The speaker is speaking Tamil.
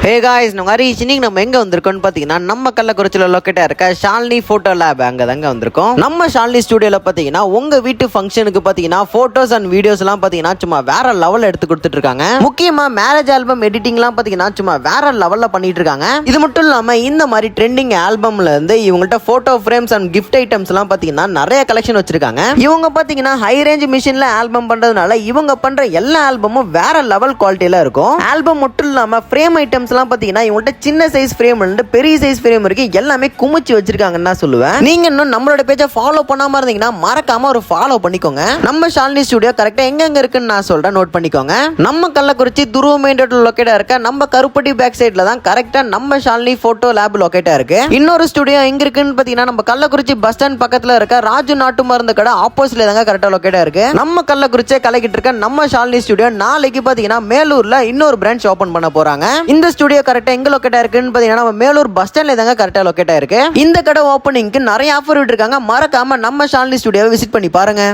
ஹே காய்ஸ், நம்ம ஹரிஷ். இன்னைக்கு நம்ம எங்க வந்திருக்கோம்னு பாத்தீங்கன்னா நம்ம கள்ளக்குறிச்சியில லொக்கேட்டா இருக்க ஷாலினி போட்டோ லேப் அங்க தாங்க வந்திருக்கோம். நம்ம ஷாலினி ஸ்டுடியோல பாத்தீங்கன்னா உங்க வீட்டு ஃபங்க்ஷனுக்கு பாத்தீங்கன்னா போட்டோஸ் அண்ட் வீடியோஸ் எல்லாம் பாத்தீங்கன்னா சும்மா வேற லெவல்ல எடுத்து கொடுத்துட்டு இருக்காங்க. முக்கியமா மேரேஜ் ஆல்பம் எடிட்டிங் எல்லாம் பாத்தீங்கன்னா சும்மா வேற லெவல்ல பண்ணிட்டு இருக்காங்க. இது மட்டும் இல்லாம இந்த மாதிரி ட்ரெண்டிங் ஆல்பம்ல இருந்து இவங்கள்ட்ட photo frames and gift items எல்லாம் பாத்தீங்கன்னா நிறைய கலெக்ஷன் வச்சிருக்காங்க. இவங்க பாத்தீங்கன்னா ஹை ரேஞ்ச் மிஷின்ல ஆல்பம் பண்றதுனால இவங்க பண்ற எல்லா ஆல்பமும் வேற லெவல் குவாலிட்டியில இருக்கும். ஆல்பம் மட்டும் இல்லாம ஃப்ரேம் ஐட்டம்ஸ் பாத்தீங்கன்னா இவங்கள்ட்ட சின்ன சைஸ் ஃப்ரேம் இருந்து பெரிய சைஸ் ஃப்ரேம் வரைக்கும் எல்லாமே குமிச்சு வச்சிருக்காங்கன்னு தான் சொல்லுவேன். நீங்க இன்னும் நம்மளோட பேஜை ஃபாலோ பண்ணாம இருந்தீங்கன்னா மறக்காம ஒரு ஃபாலோ பண்ணிக்கோங்க. நம்ம ஷாலினி ஸ்டுடியோ கரெக்டா எங்க இருக்குன்னு நான் சொல்றேன், நோட் பண்ணிக்கோங்க. நம்ம கள்ளக்குறிச்சி துருவ மெயின் ரோட்ல லொகேட்டா இருக்க நம்ம கருப்பட்டி பேக் சைடுல தான் கரெக்டா நம்ம ஷாலினி போட்டோ லேப் லொகேட்டா இருக்கு. இன்னொரு ஸ்டுடியோ எங்க இருக்குன்னு பாத்தீங்கன்னா நம்ம கள்ளக்குறிச்சி பஸ் ஸ்டாண்ட் பக்கத்துல இருக்க ராஜு நாட்டு மருந்து கடை ஆப்போசிட்ல தாங்க கரெக்டா லொகேட்டா இருக்கு. நம்ம கள்ளக்குறிச்சியை கலக்கிட்டு இருக்க நம்ம ஷாலினி ஸ்டுடியோ நாளைக்கு பாத்தீங்கன்னா மேலூர்ல இன்னொரு பிரான்ச் ஓபன் பண்ண போறாங்க. இந்த ஸ்டுடியோ கரெக்டா எங்க லொகேட்டா இருக்குன்னு பாத்தீங்கன்னா நம்ம மேலூர் பஸ் ஸ்டாண்ட்ல தாங்க கரெக்டா லொகேட்டா இருக்கு. இந்த கடை ஓபனிங்க்கு நிறைய ஆஃபர் விட்டுருக்காங்க. மறக்காம நம்ம ஷாலினி ஸ்டுடியோவை விசிட் பண்ணி பாருங்க.